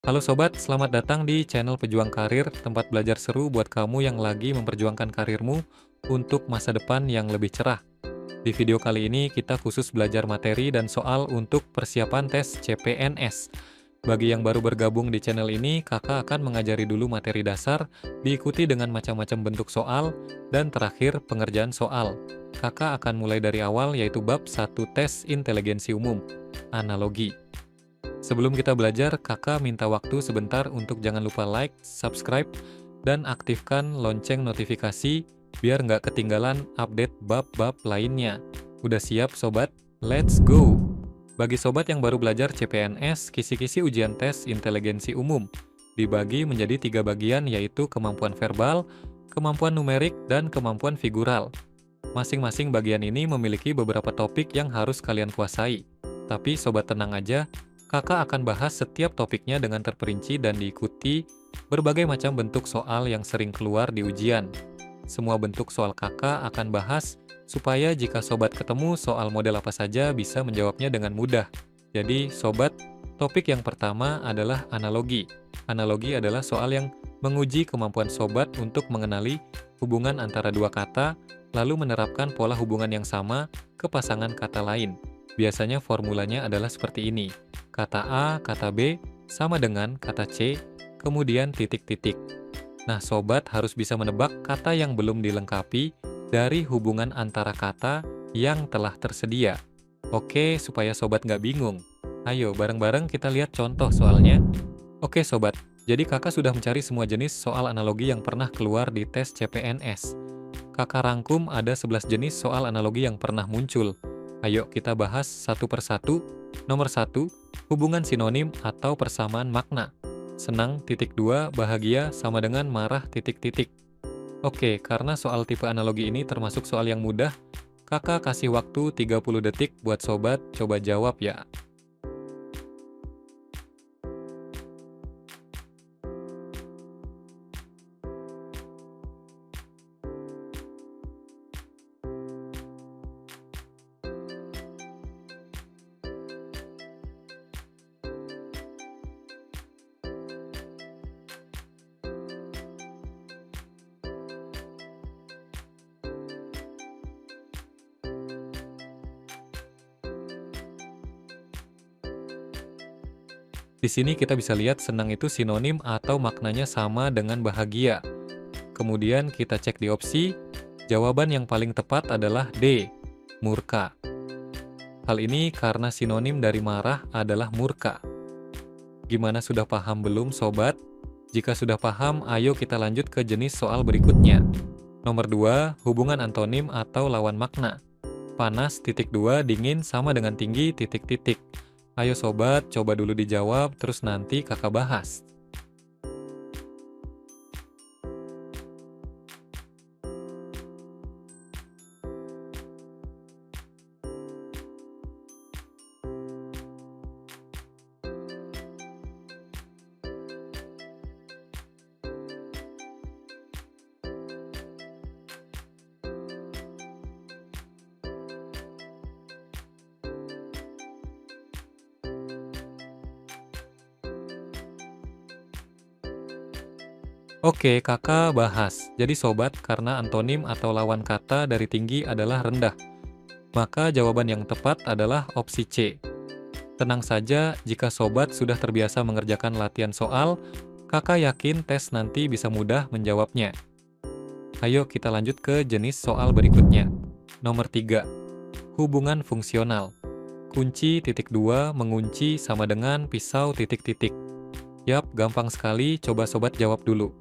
Halo sobat, selamat datang di channel Pejuang Karir, tempat belajar seru buat kamu yang lagi memperjuangkan karirmu untuk masa depan yang lebih cerah. Di video kali ini kita khusus belajar materi dan soal untuk persiapan tes CPNS. Bagi yang baru bergabung di channel ini, kakak akan mengajari dulu materi dasar, diikuti dengan macam-macam bentuk soal, dan terakhir pengerjaan soal. Kakak akan mulai dari awal yaitu bab 1 tes inteligensi umum, analogi. Sebelum kita belajar, kakak minta waktu sebentar untuk jangan lupa like, subscribe, dan aktifkan lonceng notifikasi biar nggak ketinggalan update bab-bab lainnya. Udah siap sobat? Let's go! Bagi sobat yang baru belajar CPNS, kisi-kisi ujian tes inteligensi umum dibagi menjadi 3 bagian yaitu kemampuan verbal, kemampuan numerik, dan kemampuan figural. Masing-masing bagian ini memiliki beberapa topik yang harus kalian kuasai. Tapi sobat tenang aja, kakak akan bahas setiap topiknya dengan terperinci dan diikuti berbagai macam bentuk soal yang sering keluar di ujian. Semua bentuk soal kakak akan bahas supaya jika sobat ketemu soal model apa saja bisa menjawabnya dengan mudah. Jadi sobat, topik yang pertama adalah analogi. Analogi adalah soal yang menguji kemampuan sobat untuk mengenali hubungan antara dua kata, lalu menerapkan pola hubungan yang sama ke pasangan kata lain. Biasanya formulanya adalah seperti ini. Kata A, kata B, sama dengan kata C, kemudian titik-titik. Nah, sobat harus bisa menebak kata yang belum dilengkapi dari hubungan antara kata yang telah tersedia. Oke, supaya sobat nggak bingung. Ayo, bareng-bareng kita lihat contoh soalnya. Oke, sobat. Jadi kakak sudah mencari semua jenis soal analogi yang pernah keluar di tes CPNS. Kakak rangkum ada 11 jenis soal analogi yang pernah muncul. Ayo kita bahas satu persatu. Nomor 1, hubungan sinonim atau persamaan makna. Senang, titik 2, bahagia sama dengan marah, titik titik. Oke, karena soal tipe analogi ini termasuk soal yang mudah, kakak kasih waktu 30 detik buat sobat coba jawab ya. Di sini kita bisa lihat senang itu sinonim atau maknanya sama dengan bahagia. Kemudian kita cek di opsi, jawaban yang paling tepat adalah D, murka. Hal ini karena sinonim dari marah adalah murka. Gimana, sudah paham belum sobat? Jika sudah paham, ayo kita lanjut ke jenis soal berikutnya. Nomor 2, hubungan antonim atau lawan makna. Panas, titik 2, dingin sama dengan tinggi, titik titik. Ayo sobat, coba dulu dijawab, terus nanti kakak bahas. Oke, kakak bahas. Jadi sobat, karena antonim atau lawan kata dari tinggi adalah rendah, maka jawaban yang tepat adalah opsi C. Tenang saja, jika sobat sudah terbiasa mengerjakan latihan soal, kakak yakin tes nanti bisa mudah menjawabnya. Ayo kita lanjut ke jenis soal berikutnya. Nomor 3, hubungan fungsional. Kunci titik 2 mengunci sama dengan pisau titik titik. Yap, gampang sekali, coba sobat jawab dulu.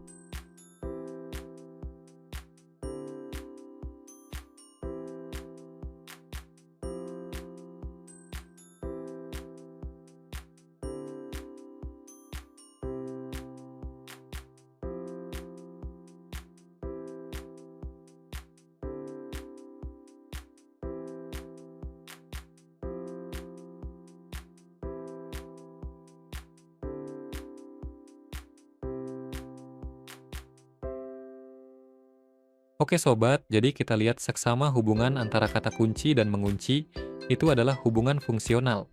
Oke sobat, jadi kita lihat seksama hubungan antara kata kunci dan mengunci, itu adalah hubungan fungsional.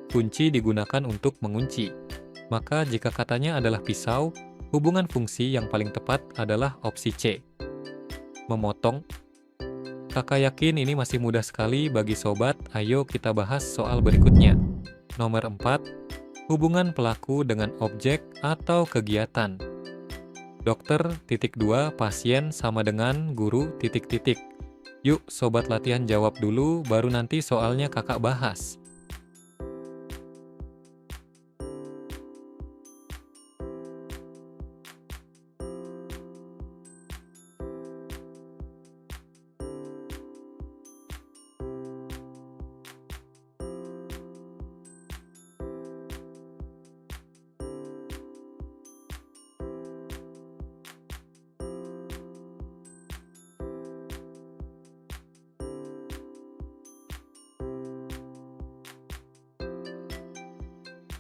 Kunci digunakan untuk mengunci. Maka jika katanya adalah pisau, hubungan fungsi yang paling tepat adalah opsi C. Memotong. Kakak yakin ini masih mudah sekali bagi sobat, ayo kita bahas soal berikutnya. Nomor 4, hubungan pelaku dengan objek atau kegiatan. Dokter, titik 2, pasien sama dengan guru, titik titik. Yuk sobat latihan jawab dulu, baru nanti soalnya kakak bahas.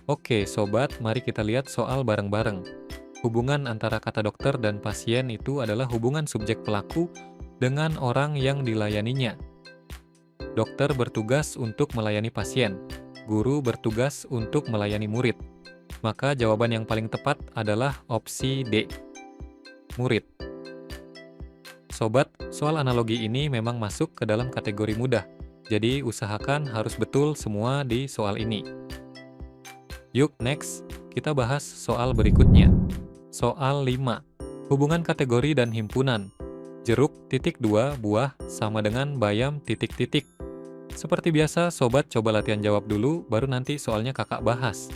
Oke sobat, mari kita lihat soal bareng-bareng. Hubungan antara kata dokter dan pasien itu adalah hubungan subjek pelaku dengan orang yang dilayaninya. Dokter bertugas untuk melayani pasien, guru bertugas untuk melayani murid. Maka jawaban yang paling tepat adalah opsi D, murid. Sobat, soal analogi ini memang masuk ke dalam kategori mudah, jadi usahakan harus betul semua di soal ini. Yuk next, kita bahas soal berikutnya. Soal 5, hubungan kategori dan himpunan. Jeruk titik 2 buah sama dengan bayam titik titik. Seperti biasa, sobat coba latihan jawab dulu, baru nanti soalnya kakak bahas.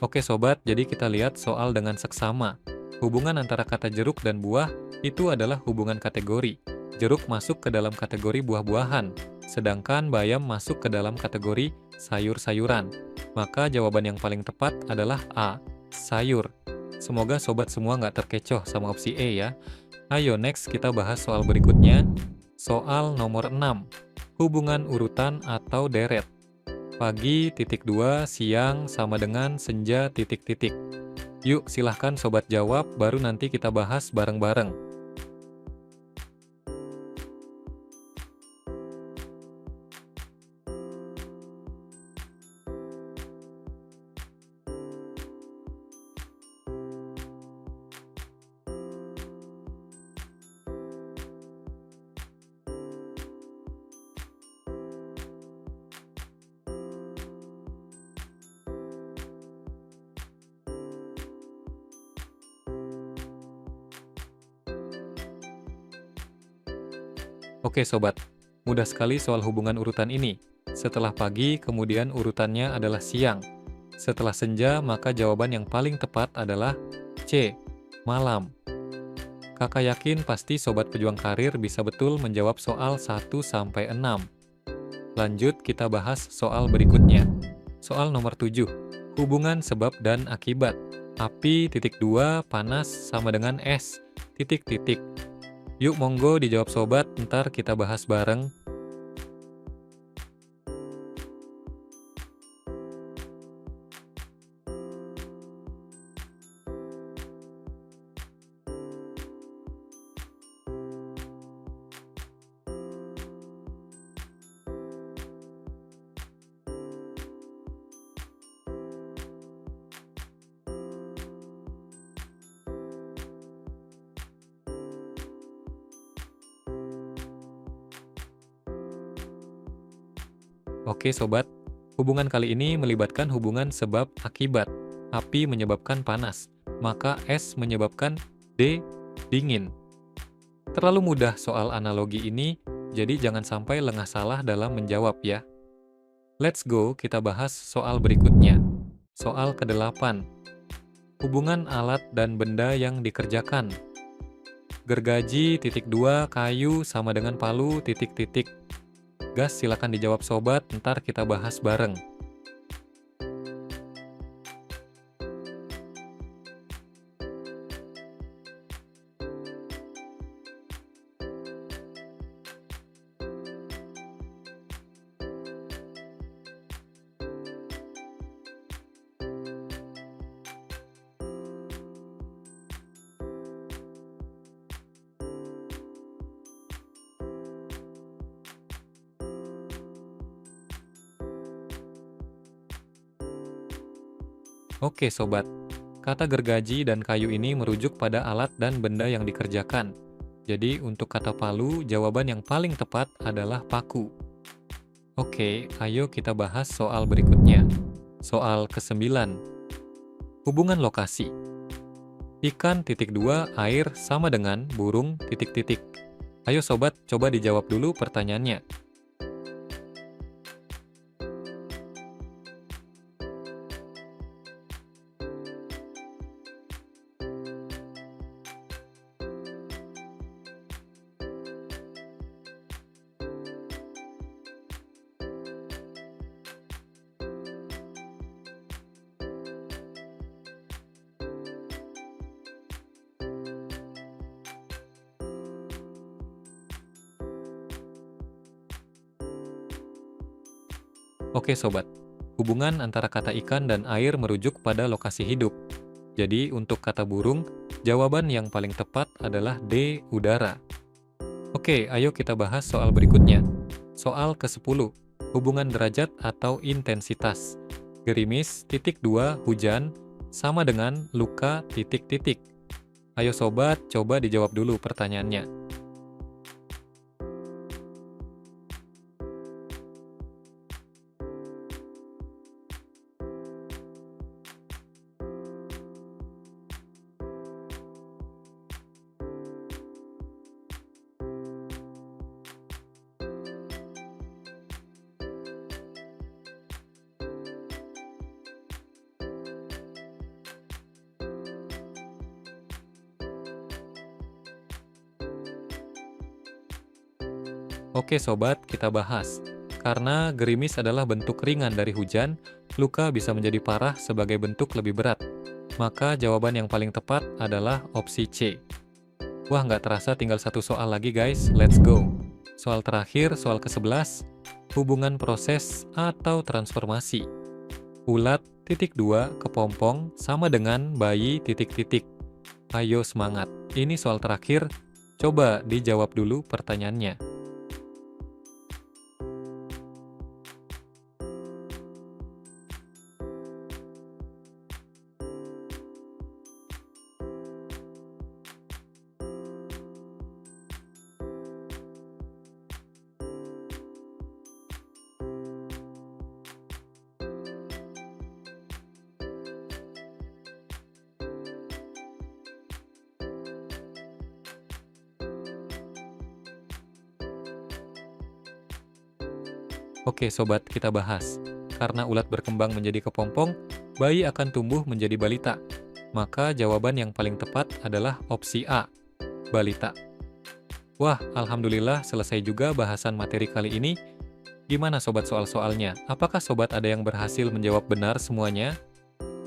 Oke sobat, jadi kita lihat soal dengan seksama. Hubungan antara kata jeruk dan buah itu adalah hubungan kategori. Jeruk masuk ke dalam kategori buah-buahan, sedangkan bayam masuk ke dalam kategori sayur-sayuran. Maka jawaban yang paling tepat adalah A, sayur. Semoga sobat semua nggak terkecoh sama opsi E ya. Ayo next kita bahas soal berikutnya. Soal nomor 6, hubungan urutan atau deret. Pagi titik 2, siang sama dengan senja titik titik. Yuk silahkan sobat jawab, baru nanti kita bahas bareng-bareng. Oke sobat, mudah sekali soal hubungan urutan ini. Setelah pagi, kemudian urutannya adalah siang. Setelah senja, maka jawaban yang paling tepat adalah C, malam. Kakak yakin pasti sobat pejuang karir bisa betul menjawab soal 1-6. Lanjut kita bahas soal berikutnya. Soal nomor 7, hubungan sebab dan akibat. Api titik 2 panas sama dengan es titik titik. Yuk monggo dijawab sobat, ntar kita bahas bareng. Oke sobat, hubungan kali ini melibatkan hubungan sebab akibat. Api menyebabkan panas, maka es menyebabkan D, dingin. Terlalu mudah soal analogi ini, jadi jangan sampai lengah salah dalam menjawab ya. Let's go, kita bahas soal berikutnya. Soal ke-8, hubungan alat dan benda yang dikerjakan. Gergaji titik 2 kayu sama dengan palu titik titik. Gas silakan dijawab sobat, ntar kita bahas bareng. Oke sobat, kata gergaji dan kayu ini merujuk pada alat dan benda yang dikerjakan. Jadi untuk kata palu, jawaban yang paling tepat adalah paku. Oke, ayo kita bahas soal berikutnya. Soal ke-9. Hubungan lokasi. Ikan titik dua, air sama dengan burung titik titik. Ayo sobat, coba dijawab dulu pertanyaannya. Oke sobat, hubungan antara kata ikan dan air merujuk pada lokasi hidup. Jadi untuk kata burung, jawaban yang paling tepat adalah D, udara. Oke, ayo kita bahas soal berikutnya. Soal ke-10, hubungan derajat atau intensitas. Gerimis, titik 2, hujan, sama dengan luka, titik titik. Ayo sobat, coba dijawab dulu pertanyaannya. Oke sobat, kita bahas. Karena gerimis adalah bentuk ringan dari hujan, luka bisa menjadi parah sebagai bentuk lebih berat. Maka jawaban yang paling tepat adalah opsi C. Wah, nggak terasa tinggal satu soal lagi guys, let's go. Soal terakhir, soal ke-11, hubungan proses atau transformasi. Ulat titik 2 kepompong sama dengan bayi titik titik. Ayo semangat, ini soal terakhir, coba dijawab dulu pertanyaannya. Oke sobat, kita bahas. Karena ulat berkembang menjadi kepompong, bayi akan tumbuh menjadi balita. Maka jawaban yang paling tepat adalah opsi A, balita. Wah, alhamdulillah selesai juga bahasan materi kali ini. Gimana sobat soal-soalnya? Apakah sobat ada yang berhasil menjawab benar semuanya?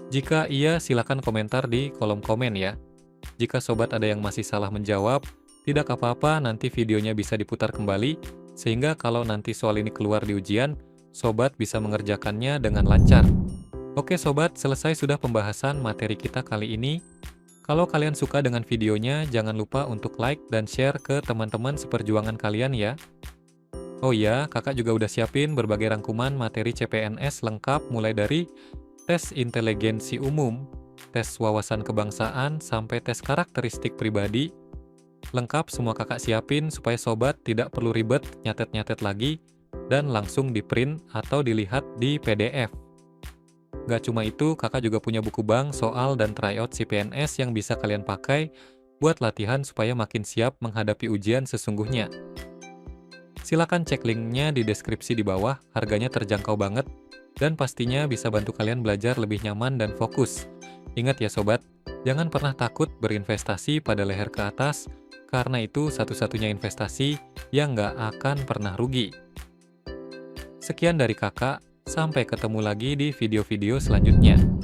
Jika iya, silakan komentar di kolom komen ya. Jika sobat ada yang masih salah menjawab, tidak apa-apa, nanti videonya bisa diputar kembali, sehingga kalau nanti soal ini keluar di ujian, sobat bisa mengerjakannya dengan lancar. Oke sobat, selesai sudah pembahasan materi kita kali ini. Kalau kalian suka dengan videonya, jangan lupa untuk like dan share ke teman-teman seperjuangan kalian ya. Oh iya, kakak juga udah siapin berbagai rangkuman materi CPNS lengkap mulai dari tes inteligensi umum, tes wawasan kebangsaan, sampai tes karakteristik pribadi. Lengkap semua kakak siapin supaya sobat tidak perlu ribet nyatet-nyatet lagi dan langsung di print atau dilihat di PDF. Gak cuma itu, kakak juga punya buku bank soal dan tryout CPNS yang bisa kalian pakai buat latihan supaya makin siap menghadapi ujian sesungguhnya. Silakan cek linknya di deskripsi di bawah, harganya terjangkau banget dan pastinya bisa bantu kalian belajar lebih nyaman dan fokus. Ingat ya sobat, jangan pernah takut berinvestasi pada leher ke atas, karena itu satu-satunya investasi yang nggak akan pernah rugi. Sekian dari kakak, sampai ketemu lagi di video-video selanjutnya.